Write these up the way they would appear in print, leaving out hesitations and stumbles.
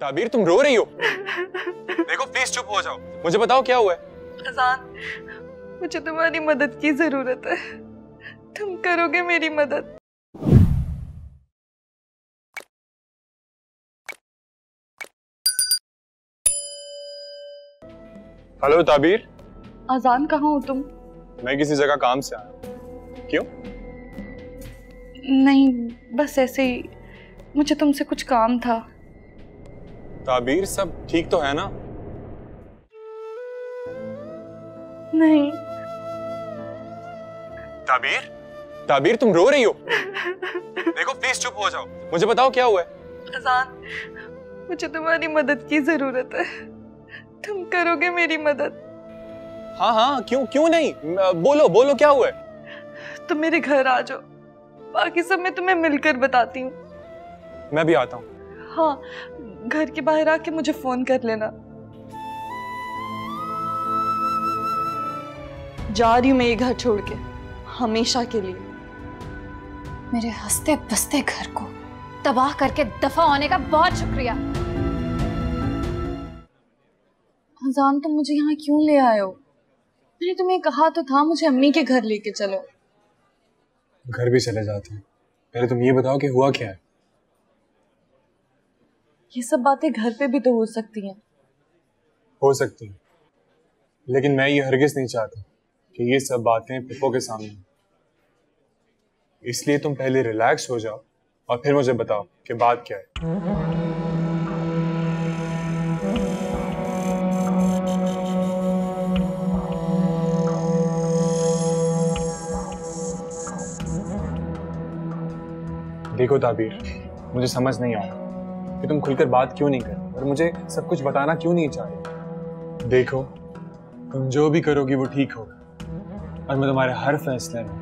ताबीर तुम रो रही हो? देखो प्लीज चुप हो जाओ, मुझे बताओ क्या हुआ है। अजान, मुझे तुम्हारी मदद की जरूरत है। तुम करोगे मेरी मदद? हेलो ताबीर। अजान, कहाँ हो तुम? मैं किसी जगह काम से आया हूँ। क्यों? नहीं, बस ऐसे ही, मुझे तुमसे कुछ काम था। ताबीर सब ठीक तो है ना? नहीं। ताबीर, ताबीर तुम रो रही हो? देखो प्लीज चुप हो जाओ, मुझे बताओ क्या हुआ है। अजान, मुझे तुम्हारी मदद की जरूरत है। तुम करोगे मेरी मदद? हाँ हाँ, क्यों क्यों नहीं, बोलो बोलो क्या हुआ है। तुम मेरे घर आ जाओ, बाकी सब मैं तुम्हें मिलकर बताती हूँ। मैं भी आता हूँ। हाँ, घर के बाहर आके मुझे फोन कर लेना। जा रही हूँ मैं ये घर छोड़ के, हमेशा के लिए। मेरे हंसते बसते घर को तबाह करके दफा होने का बहुत शुक्रिया। अजान, तुम मुझे यहाँ क्यों ले आए हो? मैंने तुम्हें कहा तो था मुझे अम्मी के घर लेके चलो। घर भी चले जाते हैं, पहले तुम ये बताओ कि हुआ क्या है। ये सब बातें घर पे भी तो हो सकती हैं। हो सकती है, लेकिन मैं ये हरगिज नहीं चाहता कि ये सब बातें पप्पो के सामने। इसलिए तुम पहले रिलैक्स हो जाओ और फिर मुझे बताओ कि बात क्या है। देखो ताबीर, मुझे समझ नहीं आ रहा कि तुम खुलकर बात क्यों नहीं कर और मुझे सब कुछ बताना क्यों नहीं चाह रही। देखो, तुम जो भी करोगी वो ठीक होगा और मैं तुम्हारे हर फैसले में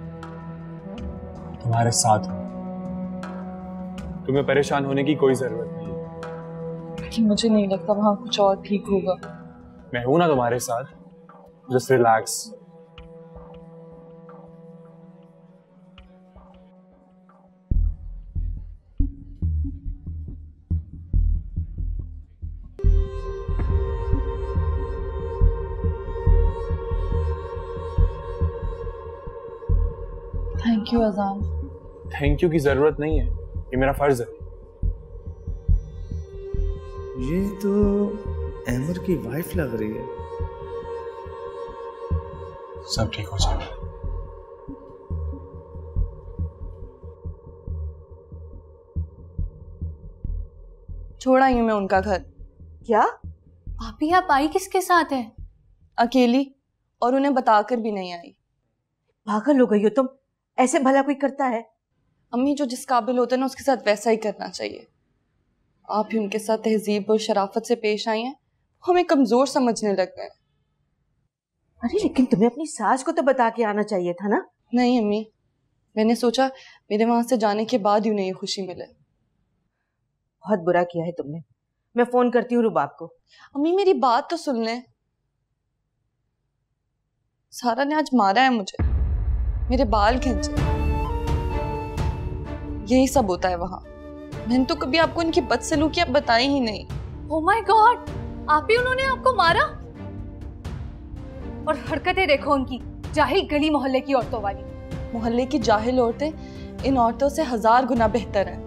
तुम्हारे साथ हूं। तुम्हें परेशान होने की कोई जरूरत नहीं। कि मुझे नहीं लगता वहां कुछ और ठीक होगा। मैं हूं ना तुम्हारे साथ, जस्ट रिलैक्स। थैंक यू अजान। थैंक यू की जरूरत नहीं है, ये मेरा फर्ज है। ये तो अहमद की वाइफ लग रही है। सब ठीक हो जाएगा। छोड़ आई हूं मैं उनका घर। क्या भाभी, आप आई किसके साथ हैं? अकेली, और उन्हें बताकर भी नहीं आई। पागल हो गई हो तुम? ऐसे भला कोई करता है? अम्मी, जो जिस काबिल होते हैं ना उसके साथ वैसा ही करना चाहिए। आप ही उनके साथ तहजीब और शराफत से पेश आई हैं, हमें कमजोर समझने लग गए। अरे लेकिन तुम्हें अपनी सास को तो बता के आना चाहिए था ना। नहीं अम्मी, मैंने सोचा मेरे वहां से जाने के बाद ही उन्हें ये खुशी मिले। बहुत बुरा किया है तुमने। मैं फोन करती हूँ रुबाब को। अम्मी, मेरी बात तो सुन लें। सारा ने आज मारा है मुझे, मेरे बाल खींचे। यही सब होता है वहां। मैंने तो कभी आपको इनकी बदसलूकियां बताई ही नहीं। ओह माय गॉड, आप ही उन्होंने आपको मारा? और हरकतें देखो उनकी, जाहिल गली मोहल्ले की औरतों वाली। मोहल्ले की जाहिल औरतें इन औरतों से 1000 गुना बेहतर हैं।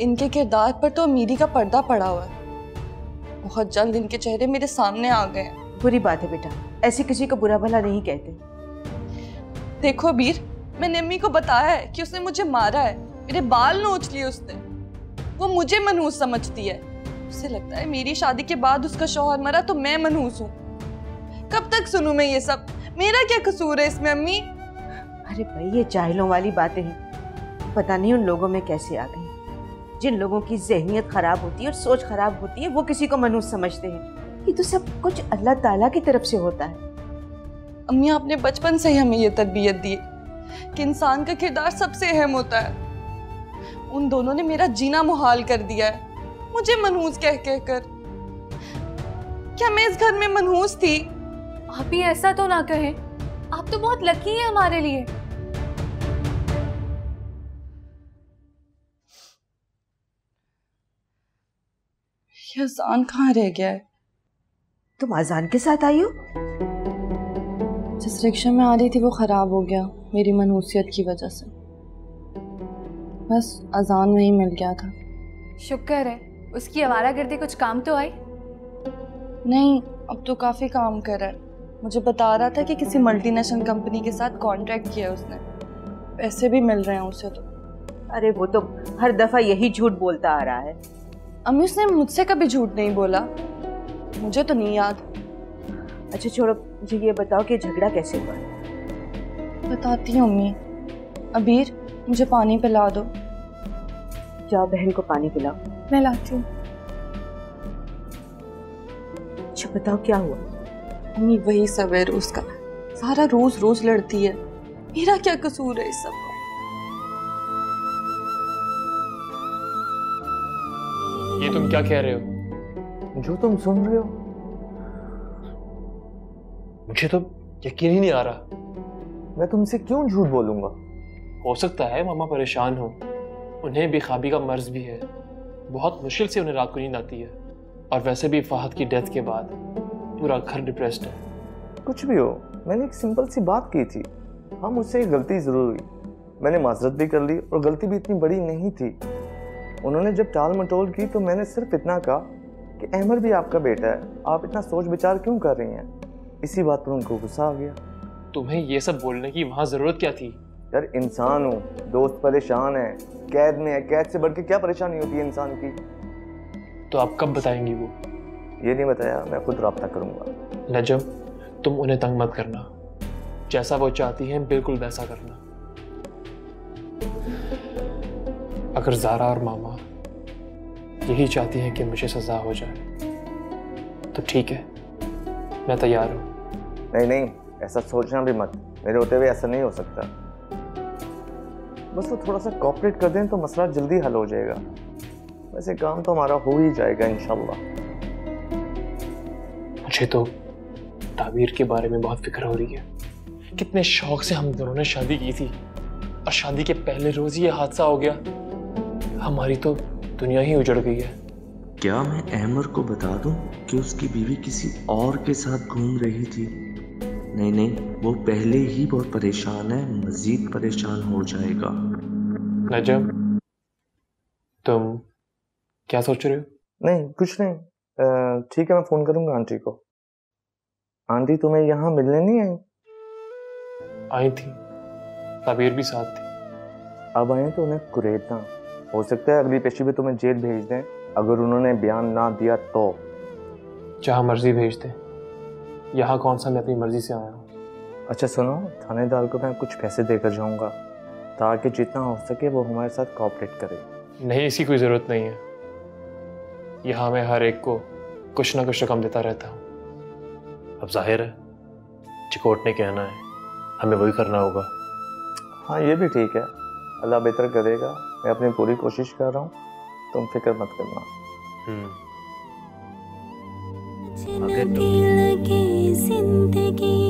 इनके किरदार पर तो अमीरी का पर्दा पड़ा हुआ है। बहुत जल्द इनके चेहरे मेरे सामने आ गए हैं। बुरी बात है बेटा, ऐसे किसी को बुरा भला नहीं कहते। देखो वीर, मैंने अम्मी को बताया है कि उसने मुझे मारा है, मेरे बाल नोच लिए उसने। वो मुझे मनहूस समझती है। उसे लगता है मेरी शादी के बाद उसका शौहर मरा तो मैं मनहूस हूँ। कब तक सुनूं मैं ये सब? मेरा क्या कसूर है इसमें अम्मी? अरे भाई, ये जाहिलों वाली बातें हैं। पता नहीं उन लोगों में कैसे आ गई। जिन लोगों की ज़हनियत खराब होती है और सोच खराब होती है वो किसी को मनहूस समझते हैं। ये तो सब कुछ अल्लाह ताला की तरफ से होता है। अम्मी, आपने बचपन से ही हमें ये तरबियत दी कि इंसान का किरदार सबसे अहम होता है। उन दोनों ने मेरा जीना मुहाल कर दिया है, मुझे मनहूस कह कह कर। क्या मैं इस घर में मनहूस थी? आप ही ऐसा तो ना कहें, आप तो बहुत लकी हैं हमारे लिए। ये अजान कहाँ रह गया है? तुम अजान के साथ आई हो? जिस रिक्शा में आ रही थी वो खराब हो गया मेरी मनहूसियत की वजह से। बस अजान में ही मिल गया था। शुक्र है उसकी आवारागर्दी कुछ काम तो आई। नहीं, अब तो काफी काम कर रहा है। मुझे बता रहा था कि किसी मल्टीनेशनल कंपनी के साथ कॉन्ट्रैक्ट किया उसने, पैसे भी मिल रहे हैं उसे तो। अरे वो तो हर दफा यही झूठ बोलता आ रहा है। अम्मी उसने मुझसे कभी झूठ नहीं बोला, मुझे तो नहीं याद। अच्छा छोड़ो, मुझे ये बताओ कि झगड़ा कैसे हुआ? बताती हूँ अम्मी। अबीर मुझे पानी पिला दो। जाओ बहन को पानी पिलाओ। मैं लाती हूँ। अच्छा बताओ क्या हुआ? अम्मी वही सब है रोज का, सारा रोज रोज लड़ती है। मेरा क्या कसूर है इस सब का? ये तुम क्या कह रहे हो? जो तुम सुन रहे हो मुझे तो यकीन ही नहीं आ रहा। मैं तुमसे क्यों झूठ बोलूंगा? हो सकता है मामा परेशान हो, उन्हें बेखाबी का मर्ज भी है, बहुत मुश्किल से उन्हें रात को नींद आती है, और वैसे भी फहद की डेथ के बाद पूरा घर डिप्रेस्ड है। कुछ भी हो, मैंने एक सिंपल सी बात की थी। हाँ, मुझसे एक गलती जरूर हुई, मैंने माजरत भी कर ली, और गलती भी इतनी बड़ी नहीं थी। उन्होंने जब टाल मटोल की तो मैंने सिर्फ इतना कहा कि अहमर भी आपका बेटा है, आप इतना सोच विचार क्यों कर रही हैं? इसी बात पर उनको गुस्सा आ गया। तुम्हें ये सब बोलने की वहां जरूरत क्या थी? यार इंसान हूँ, दोस्त परेशान है, कैद में है, कैद से बढ़ के क्या परेशानी होती है इंसान की? तो आप कब बताएंगी वो? ये नहीं बताया, मैं खुद राब्ता करूंगा। नजम, तुम उन्हें तंग मत करना, जैसा वो चाहती हैं बिल्कुल वैसा करना। अगर ज़ारा और मामा यही चाहती हैं कि मुझे सजा हो जाए तो ठीक है, मैं तैयार हूँ। नहीं नहीं, ऐसा सोचना भी मत, मेरे होते हुए ऐसा नहीं हो सकता। बस वो थोड़ा सा कोऑपरेट कर दें तो मसला जल्दी हल हो जाएगा। वैसे काम तो हमारा हो ही जाएगा इंशाल्लाह। मुझे तो ताबीर के बारे में बहुत फिक्र हो रही है। कितने शौक से हम दोनों ने शादी की थी, और शादी के पहले रोज ही ये हादसा हो गया। हमारी तो दुनिया ही उजड़ गई है। क्या मैं अहमर को बता दूं कि उसकी बीवी किसी और के साथ घूम रही थी? नहीं नहीं, वो पहले ही बहुत परेशान है, मजीद परेशान हो जाएगा। नजम, तुम क्या सोच रहे हो? नहीं कुछ नहीं, ठीक है, मैं फोन करूंगा आंटी को। आंटी तुम्हें यहाँ मिलने नहीं आई? आई थी, ताबीर भी साथ थी। अब आए तो उन्हें कुरेदना। हो सकता है अगली पेशी में तुम्हें जेल भेज दें, अगर उन्होंने बयान ना दिया तो। जहाँ मर्जी भेज दे, यहाँ कौन सा मैं अपनी मर्जी से आया हूँ। अच्छा सुनो, थानेदार को मैं कुछ पैसे देकर जाऊंगा ताकि जितना हो सके वो हमारे साथ कोऑपरेट करे। नहीं, इसकी कोई ज़रूरत नहीं है। यहाँ मैं हर एक को कुछ ना कुछ रकम देता रहता हूँ। अब जाहिर है चिकोट ने कहना है, हमें वही करना होगा। हाँ ये भी ठीक है, अल्लाह बेहतर करेगा। मैं अपनी पूरी कोशिश कर रहा हूँ, तुम फिक्र मत करना। अगर तुम लगे जिंदगी